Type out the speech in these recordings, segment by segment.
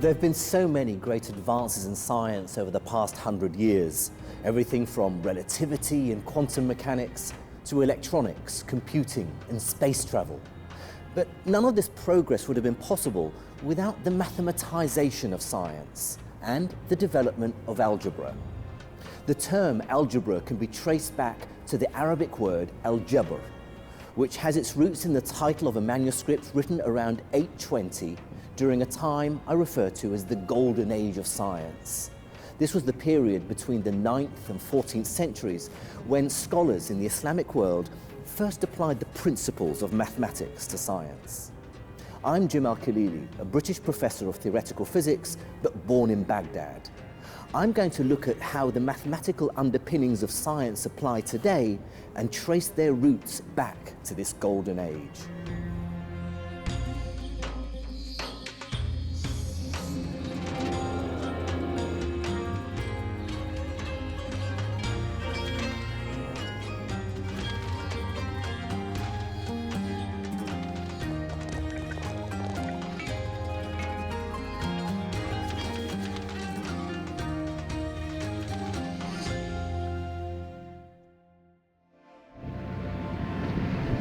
There have been so many great advances in science over the past 100 years. Everything from relativity and quantum mechanics to electronics, computing and space travel. But none of this progress would have been possible without the mathematization of science and the development of algebra. The term algebra can be traced back to the Arabic word al-Jabr, which has its roots in the title of a manuscript written around 820 during a time I refer to as the Golden Age of science. This was the period between the 9th and 14th centuries when scholars in the Islamic world first applied the principles of mathematics to science. I'm al-Khalili, a British professor of theoretical physics, but born in Baghdad. I'm going to look at how the mathematical underpinnings of science apply today and trace their roots back to this golden age.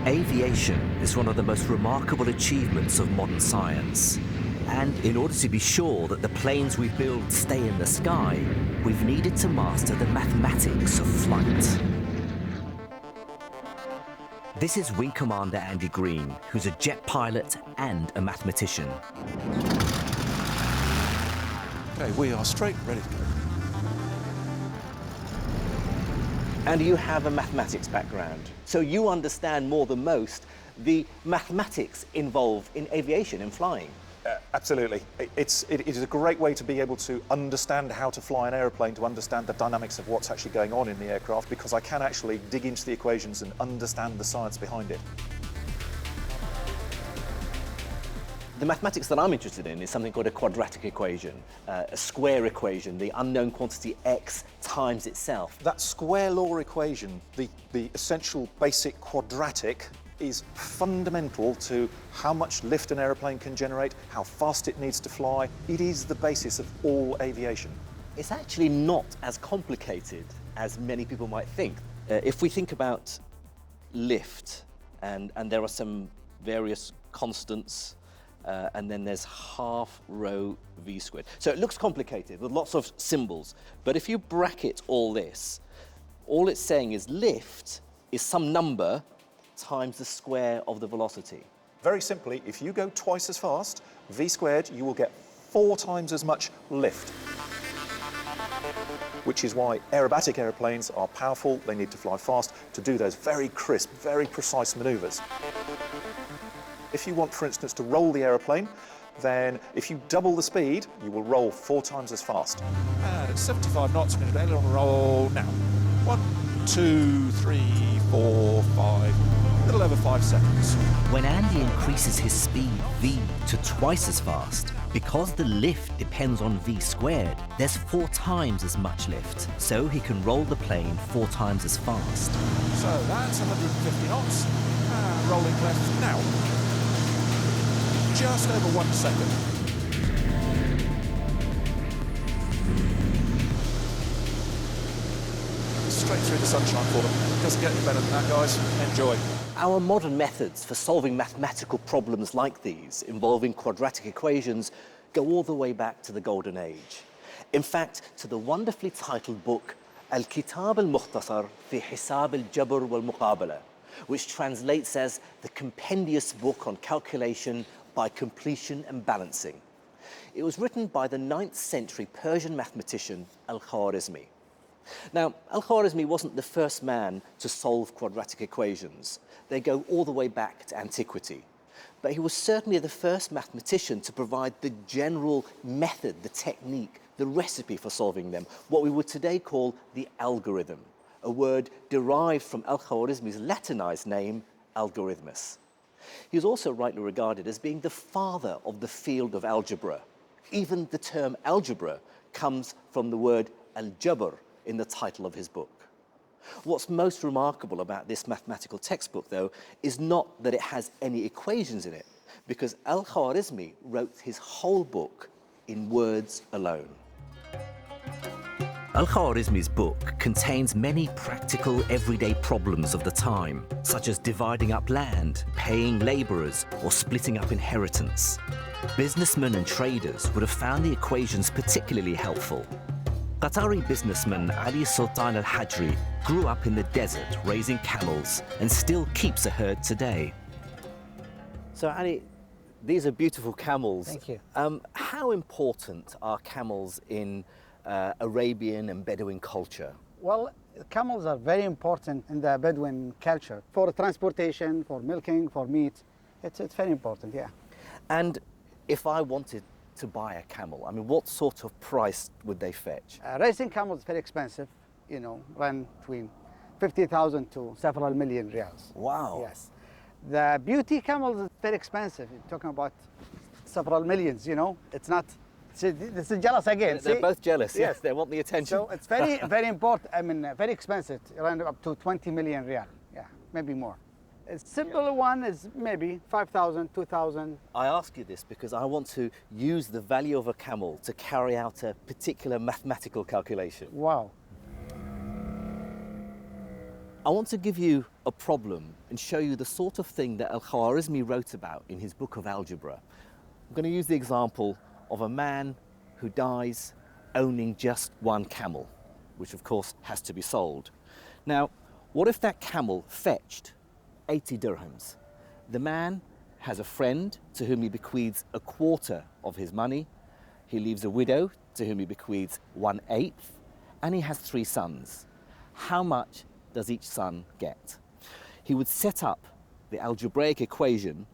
Aviation is one of the most remarkable achievements of modern science. And in order to be sure that the planes we build stay in the sky, we've needed to master the mathematics of flight. This is Wing Commander Andy Green, who's a jet pilot and a mathematician. Okay, we are straight, ready to go. And you have a mathematics background, so you understand more than most the mathematics involved in aviation, in flying. Absolutely. It is a great way to be able to understand how to fly an aeroplane, to understand the dynamics of what's actually going on in the aircraft, because I can actually dig into the equations and understand the science behind it. The mathematics that I'm interested in is something called a quadratic equation, a square equation, the unknown quantity x times itself. That square law equation, the essential basic quadratic, is fundamental to how much lift an aeroplane can generate, how fast it needs to fly. It is the basis of all aviation. It's actually not as complicated as many people might think. If we think about lift, and there are some various constants, and then there's half rho v squared. So it looks complicated with lots of symbols, but if you bracket all this, all it's saying is lift is some number times the square of the velocity. Very simply, if you go twice as fast, v squared, you will get 4 times as much lift. Which is why aerobatic aeroplanes are powerful. They need to fly fast to do those very crisp, very precise maneuvers. If you want, for instance, to roll the aeroplane, then if you double the speed, you will roll 4 times as fast. And at 75 knots, I'm going to let it roll now. 1, 2, 3, 4, 5, a little over 5 seconds. When Andy increases his speed v to twice as fast, because the lift depends on v squared, there's 4 times as much lift, so he can roll the plane 4 times as fast. So that's 150 knots, and rolling left now. Just over 1 second. Straight through the sunshine for them. Doesn't get any better than that, guys. Enjoy. Our modern methods for solving mathematical problems like these, involving quadratic equations, go all the way back to the Golden Age. In fact, to the wonderfully titled book, Al-Kitab al-Mukhtasar fi Hisab al-Jabr wal-Muqabala, which translates as the compendious book on calculation by completion and balancing. It was written by the 9th century Persian mathematician al-Khwarizmi. Now, al-Khwarizmi wasn't the first man to solve quadratic equations. They go all the way back to antiquity. But he was certainly the first mathematician to provide the general method, the technique, the recipe for solving them, what we would today call the algorithm, a word derived from al-Khwarizmi's Latinized name, algorithmus. He is also rightly regarded as being the father of the field of algebra. Even the term algebra comes from the word al-Jabr in the title of his book. What's most remarkable about this mathematical textbook, though, is not that it has any equations in it, because al-Khwarizmi wrote his whole book in words alone. Al-Khwarizmi's book contains many practical, everyday problems of the time, such as dividing up land, paying laborers, or splitting up inheritance. Businessmen and traders would have found the equations particularly helpful. Qatari businessman Ali Sultan al-Hajri grew up in the desert raising camels and still keeps a herd today. So Ali, these are beautiful camels. Thank you. How important are camels in Arabian and Bedouin culture? Well, camels are very important in the Bedouin culture for transportation, for milking, for meat. It's very important, yeah. And if I wanted to buy a camel, I mean, what sort of price would they fetch? Racing camels is very expensive, you know, run between 50,000 to several million riyals. Wow. Yes. The beauty camels is very expensive. You're talking about several millions, you know. It's not, this is jealous again. They're see? both jealous, yes. Yes. They want the attention. So it's very, very important. I mean, very expensive, around up to 20 million riyal. Yeah, maybe more. A simple one is maybe 5,000, 2,000. I ask you this because I want to use the value of a camel to carry out a particular mathematical calculation. Wow. I want to give you a problem and show you the sort of thing that al-Khwarizmi wrote about in his book of Algebra. I'm going to use the example of a man who dies owning just one camel, which of course has to be sold. Now, what if that camel fetched 80 dirhams? The man has a friend to whom he bequeaths a quarter of his money. He leaves a widow to whom he bequeaths 1/8, and he has 3 sons. How much does each son get? He would set up the algebraic equation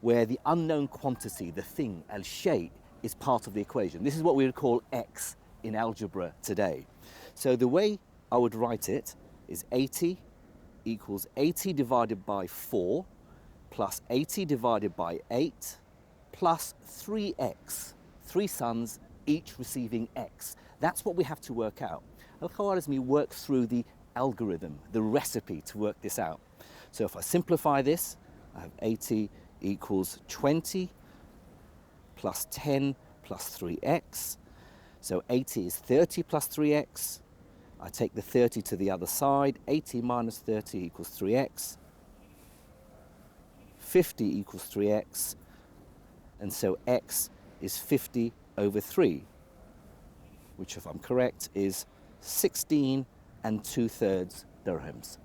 where the unknown quantity, the thing, al-shay, is part of the equation. This is what we would call x in algebra today. So the way I would write it is 80 equals 80 divided by 4 plus 80 divided by 8 plus 3x. 3 sons, each receiving x. That's what we have to work out. Al-Khwarizmi worked through the algorithm, the recipe to work this out. So if I simplify this, I have 80 equals 20 plus 10 plus 3x. So 80 is 30 plus 3x. I take the 30 to the other side. 80 minus 30 equals 3x. 50 equals 3x. And so x is 50 over 3, which, if I'm correct, is 16 2/3 dirhams.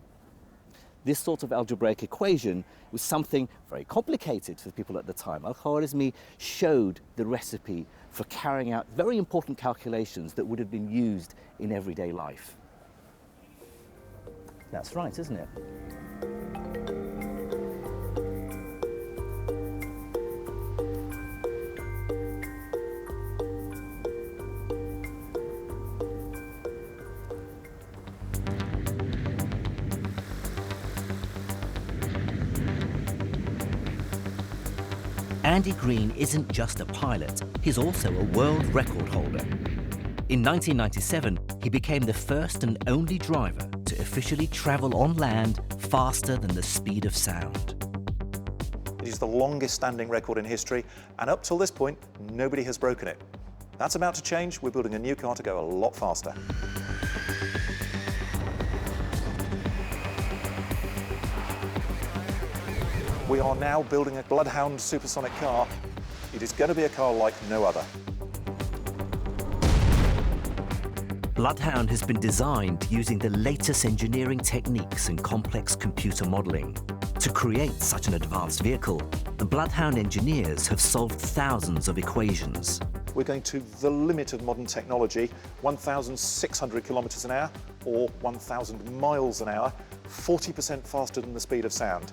This sort of algebraic equation was something very complicated for people at the time. Al-Khwarizmi showed the recipe for carrying out very important calculations that would have been used in everyday life. That's right, isn't it? Andy Green isn't just a pilot, he's also a world record holder. In 1997, he became the first and only driver to officially travel on land faster than the speed of sound. It is the longest standing record in history, and up till this point, nobody has broken it. That's about to change. We're building a new car to go a lot faster. We are now building a Bloodhound Supersonic Car. It is going to be a car like no other. Bloodhound has been designed using the latest engineering techniques and complex computer modeling. To create such an advanced vehicle, the Bloodhound engineers have solved thousands of equations. We're going to the limit of modern technology, 1,600 kilometers an hour or 1,000 miles an hour, 40% faster than the speed of sound.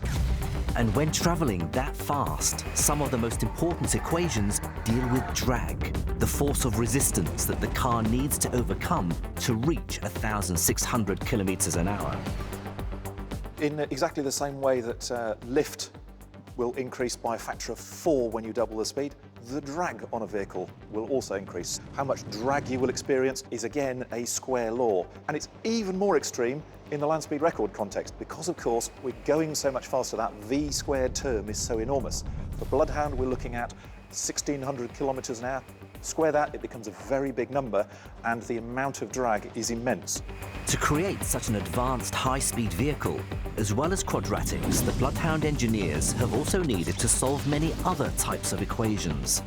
And when traveling that fast, some of the most important equations deal with drag, the force of resistance that the car needs to overcome to reach 1,600 kilometers an hour. In exactly the same way that lift will increase by a factor of 4 when you double the speed, the drag on a vehicle will also increase. How much drag you will experience is again a square law, and it's even more extreme in the land speed record context because, of course, we're going so much faster. That v squared term is so enormous. For Bloodhound, we're looking at 1,600 kilometers an hour, Square that, it becomes a very big number, and the amount of drag is immense. To create such an advanced high-speed vehicle, as well as quadratics, the Bloodhound engineers have also needed to solve many other types of equations.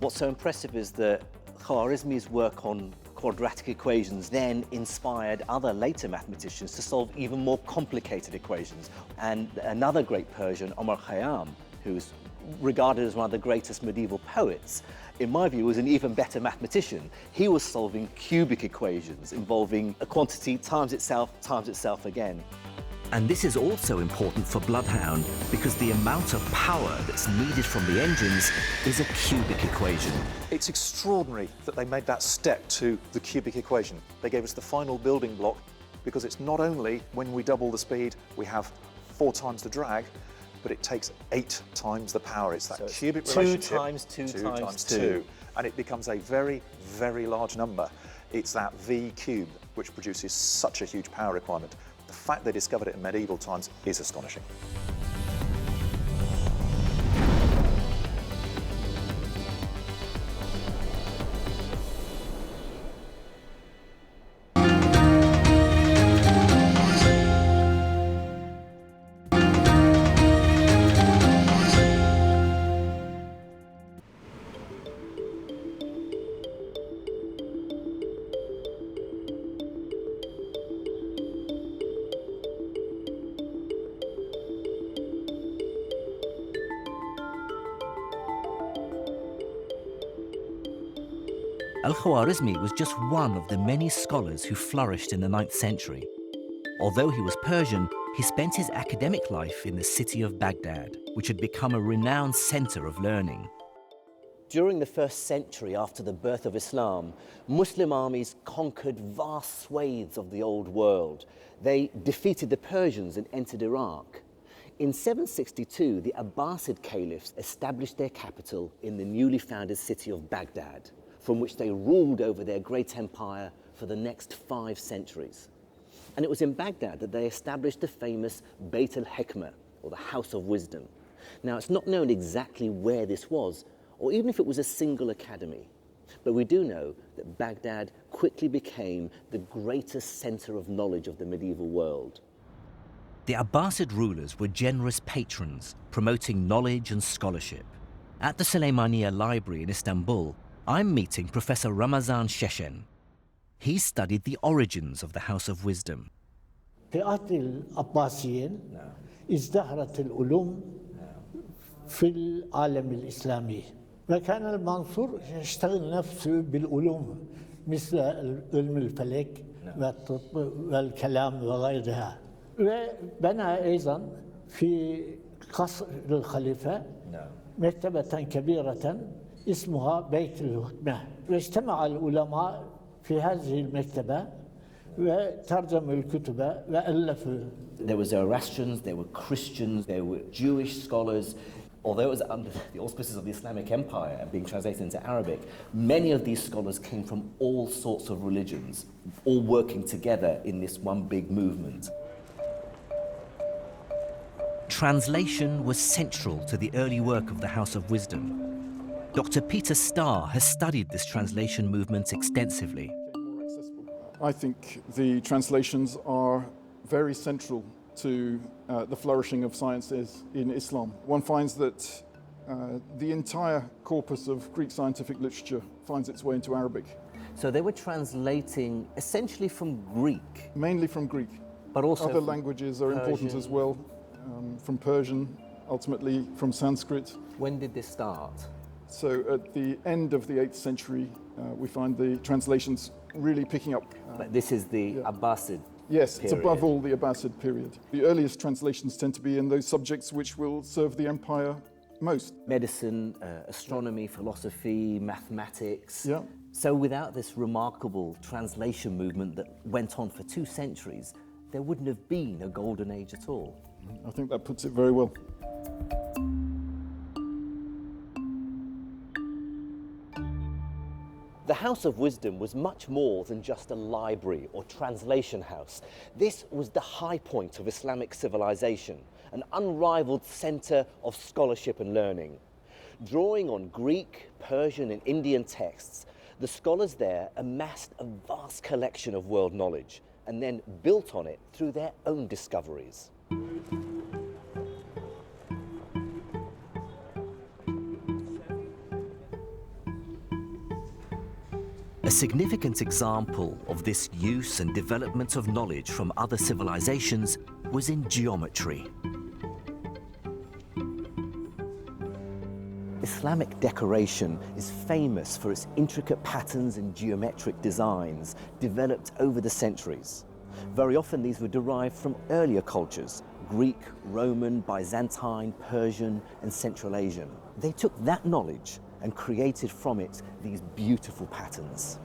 What's so impressive is that Khwarizmi's work on quadratic equations then inspired other later mathematicians to solve even more complicated equations. And another great Persian, Omar Khayyam, who's regarded as one of the greatest medieval poets, in my view, was an even better mathematician. He was solving cubic equations involving a quantity times itself again. And this is also important for Bloodhound because the amount of power that's needed from the engines is a cubic equation. It's extraordinary that they made that step to the cubic equation. They gave us the final building block because it's not only when we double the speed, we have 4 times the drag, but it takes 8 times the power. It's that so cubic relationship. 2 times 2 times 2. And it becomes a very, very large number. It's that V cubed, which produces such a huge power requirement. The fact they discovered it in medieval times is astonishing. Al-Khwarizmi was just one of the many scholars who flourished in the 9th century. Although he was Persian, he spent his academic life in the city of Baghdad, which had become a renowned center of learning. During the 1st century after the birth of Islam, Muslim armies conquered vast swathes of the old world. They defeated the Persians and entered Iraq. In 762, the Abbasid caliphs established their capital in the newly founded city of Baghdad, from which they ruled over their great empire for the next 5 centuries. And it was in Baghdad that they established the famous Bayt al-Hikmah, or the House of Wisdom. Now, it's not known exactly where this was, or even if it was a single academy, but we do know that Baghdad quickly became the greatest center of knowledge of the medieval world. The Abbasid rulers were generous patrons, promoting knowledge and scholarship. At the Süleymaniye Library in Istanbul, I'm meeting Professor Ramazan Şeşen. He studied the origins of the House of Wisdom. في عهد العباسيين ازدهرت العلوم في العالم الإسلامي وكان المنصور يشتغل نفسه بالعلوم مثل علم الفلك والطب والكلام وغيرها وبنى أيضا في قصر الخليفة مكتبة كبيرة اسمها بيت الحكمة واجتمع العلماء في هذه المكتبة وترجموا الكتب وألفوا. There were Zoroastrians, there were Christians, there were Jewish scholars. Although it was under the auspices of the Islamic Empire and being translated into Arabic, many of these scholars came from all sorts of religions, all working together in this one big movement. Translation was central to the early work of the House of Wisdom. Dr. Peter Starr has studied this translation movement extensively. I think the translations are very central to the flourishing of sciences in Islam. One finds that the entire corpus of Greek scientific literature finds its way into Arabic. So they were translating essentially from Greek. Mainly from Greek. But also other languages are important as well, from Persian, ultimately from Sanskrit. When did this start? So at the end of the 8th century, we find the translations really picking up. But this is the Abbasid Yes, period. It's above all the Abbasid period. The earliest translations tend to be in those subjects which will serve the empire most. Medicine, astronomy, philosophy, mathematics. Yeah. So without this remarkable translation movement that went on for 2 centuries, there wouldn't have been a golden age at all. I think that puts it very well. The House of Wisdom was much more than just a library or translation house. This was the high point of Islamic civilization, an unrivaled center of scholarship and learning. Drawing on Greek, Persian and Indian texts, the scholars there amassed a vast collection of world knowledge and then built on it through their own discoveries. A significant example of this use and development of knowledge from other civilizations was in geometry. Islamic decoration is famous for its intricate patterns and geometric designs developed over the centuries. Very often these were derived from earlier cultures, Greek, Roman, Byzantine, Persian and Central Asian. They took that knowledge and created from it these beautiful patterns.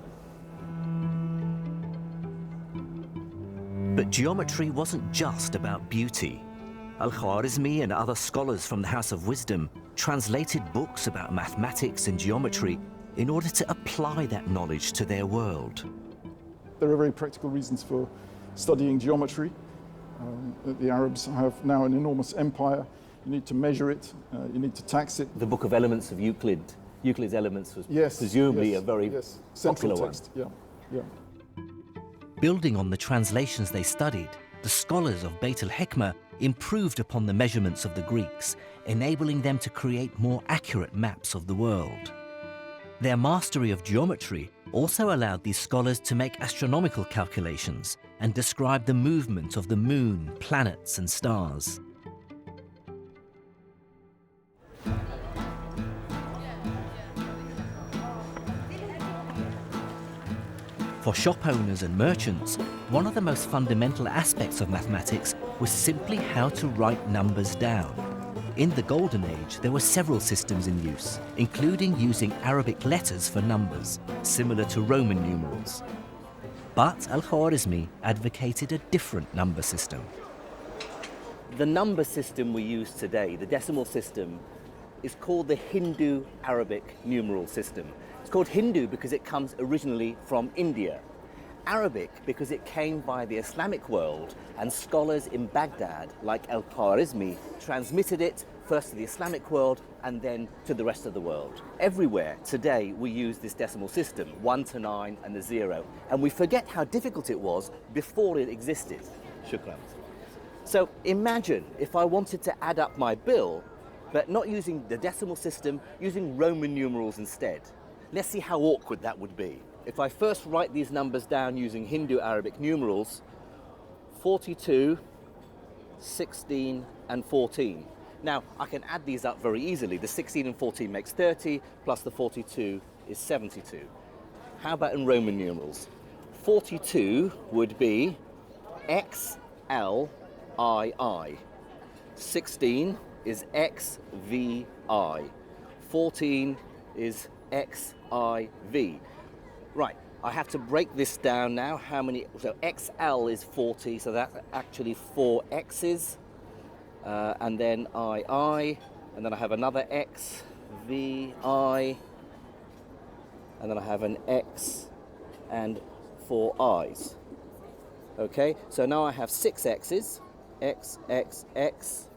But geometry wasn't just about beauty. Al-Khwarizmi and other scholars from the House of Wisdom translated books about mathematics and geometry in order to apply that knowledge to their world. There are very practical reasons for studying geometry. The Arabs have now an enormous empire. You need to measure it, you need to tax it. The Book of Elements of Euclid's Elements was presumably a very central popular text. one. Yeah. Building on the translations they studied, the scholars of Beit al-Hikmah improved upon the measurements of the Greeks, enabling them to create more accurate maps of the world. Their mastery of geometry also allowed these scholars to make astronomical calculations and describe the movement of the moon, planets and stars. For shop owners and merchants, one of the most fundamental aspects of mathematics was simply how to write numbers down. In the Golden Age, there were several systems in use, including using Arabic letters for numbers, similar to Roman numerals. But al-Khwarizmi advocated a different number system. The number system we use today, the decimal system, is called the Hindu Arabic numeral system. It's called Hindu because it comes originally from India. Arabic because it came via the Islamic world and scholars in Baghdad, like al-Khwarizmi, transmitted it first to the Islamic world and then to the rest of the world. Everywhere today we use this decimal system, 1 to 9 and the 0, and we forget how difficult it was before it existed. Shukran. So imagine if I wanted to add up my bill, but not using the decimal system, using Roman numerals instead. Let's see how awkward that would be. If I first write these numbers down using Hindu Arabic numerals, 42, 16 and 14. Now, I can add these up very easily. The 16 and 14 makes 30, plus the 42 is 72. How about in Roman numerals? 42 would be XLII. 16 is XVI. 14 is XIV. Right, I have to break this down now. How many? So XL is 40, so that's actually 4 X's. And then II, and then I have another X, VI, and then I have an X and 4 I's. Okay, so now I have 6 X's, X, X, X,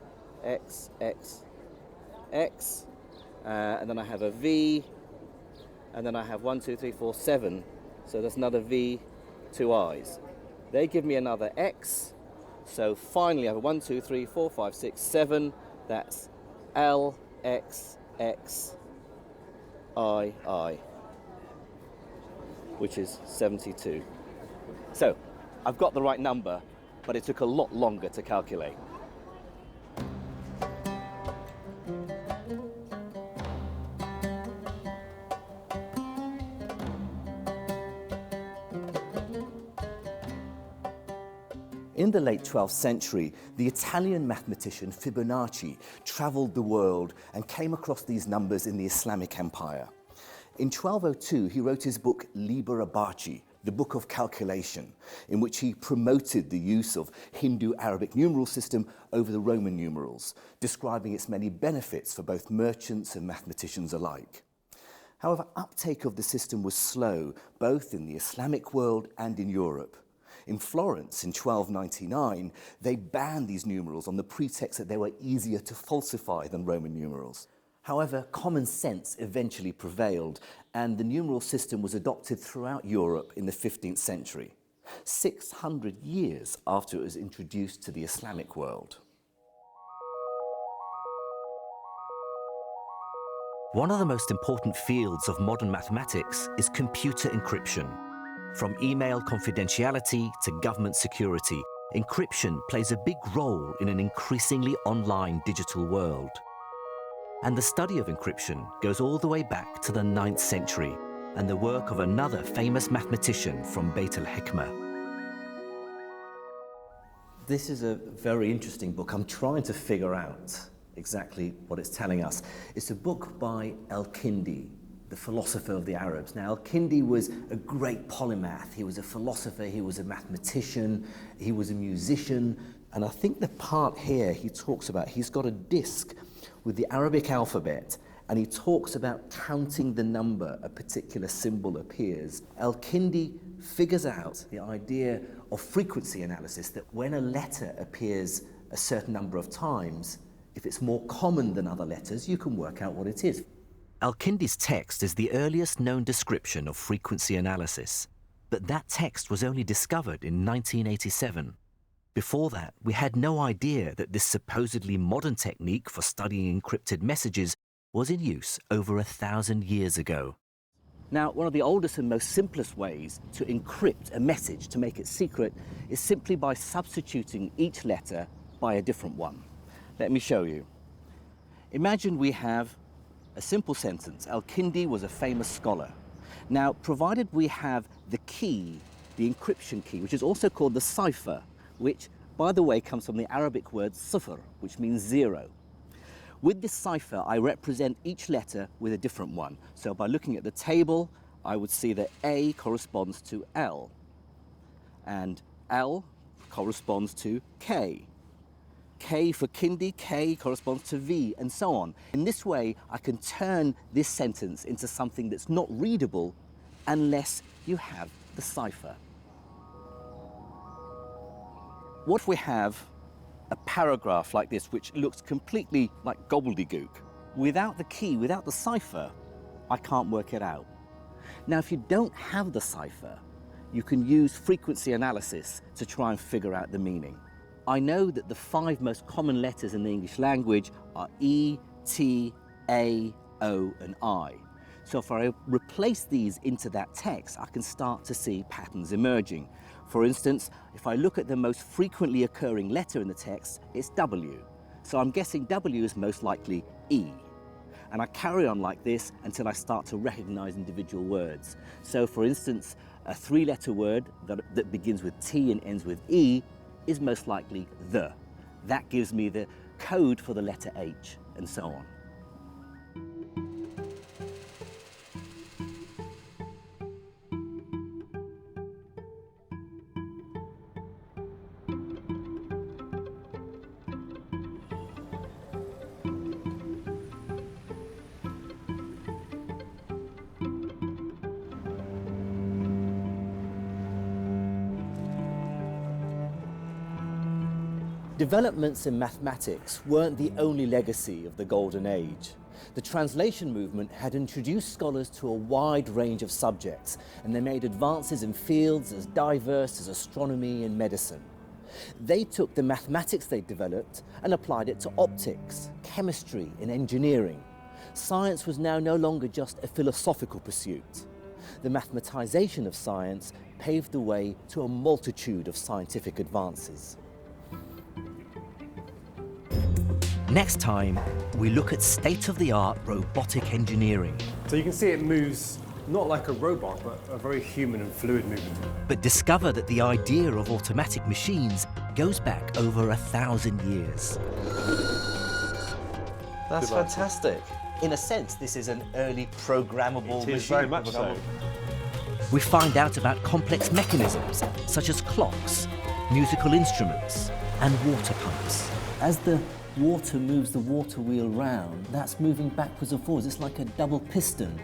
X, X, X, and then I have a V, and then I have 1, 2, 3, 4, 7, so that's another V, 2 I's. They give me another X, so finally I have 1, 2, 3, 4, 5, 6, 7, that's L, X, X, I, which is 72. So, I've got the right number, but it took a lot longer to calculate. In the late 12th century, the Italian mathematician Fibonacci traveled the world and came across these numbers in the Islamic Empire. In 1202, he wrote his book Liber Abaci, the Book of Calculation, in which he promoted the use of Hindu Arabic numeral system over the Roman numerals, describing its many benefits for both merchants and mathematicians alike. However, uptake of the system was slow, both in the Islamic world and in Europe. In Florence in 1299, they banned these numerals on the pretext that they were easier to falsify than Roman numerals. However, common sense eventually prevailed, and the numeral system was adopted throughout Europe in the 15th century, 600 years after it was introduced to the Islamic world. One of the most important fields of modern mathematics is computer encryption. From email confidentiality to government security, encryption plays a big role in an increasingly online digital world. And the study of encryption goes all the way back to the 9th century and the work of another famous mathematician from Beit al-Hikmah. This is a very interesting book. I'm trying to figure out exactly what it's telling us. It's a book by al-Kindi, the philosopher of the Arabs. Now, al-Kindi was a great polymath. He was a philosopher, he was a mathematician, he was a musician. And I think the part here he talks about, he's got a disc with the Arabic alphabet, and he talks about counting the number a particular symbol appears. Al-Kindi figures out the idea of frequency analysis, that when a letter appears a certain number of times, if it's more common than other letters, you can work out what it is. Al-Kindi's text is the earliest known description of frequency analysis, but that text was only discovered in 1987. Before that, we had no idea that this supposedly modern technique for studying encrypted messages was in use over 1,000 years ago. Now, one of the oldest and most simplest ways to encrypt a message, to make it secret, is simply by substituting each letter by a different one. Let me show you. Imagine we have a simple sentence. Al-Kindi was a famous scholar. Now, provided we have the key, the encryption key, which is also called the cipher, which, by the way, comes from the Arabic word sifr, which means 0. With this cipher, I represent each letter with a different one. So by looking at the table, I would see that A corresponds to L, and L corresponds to K. K for Kindi, K corresponds to V, and so on. In this way, I can turn this sentence into something that's not readable unless you have the cipher. What if we have a paragraph like this, which looks completely like gobbledygook? Without the key, without the cipher, I can't work it out. Now, if you don't have the cipher, you can use frequency analysis to try and figure out the meaning. I know that the 5 most common letters in the English language are E, T, A, O, and I. So if I replace these into that text, I can start to see patterns emerging. For instance, if I look at the most frequently occurring letter in the text, it's W. So I'm guessing W is most likely E. And I carry on like this until I start to recognize individual words. So for instance, a 3-letter word that begins with T and ends with E is most likely the. That gives me the code for the letter H, and so on. Developments in mathematics weren't the only legacy of the Golden Age. The translation movement had introduced scholars to a wide range of subjects, and they made advances in fields as diverse as astronomy and medicine. They took the mathematics they developed and applied it to optics, chemistry, and engineering. Science was now no longer just a philosophical pursuit. The mathematization of science paved the way to a multitude of scientific advances. Next time, we look at state-of-the-art robotic engineering. So you can see it moves not like a robot, but a very human and fluid movement. But discover that the idea of automatic machines goes back over 1,000 years. That's fantastic. In a sense, this is an early programmable machine. It is very much so. We find out about complex mechanisms, such as clocks, musical instruments, and water pumps. As the water moves the water wheel round, that's moving backwards and forwards. It's like a double piston.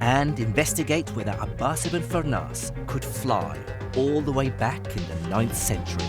And investigate whether Abbas ibn Farnas could fly all the way back in the 9th century.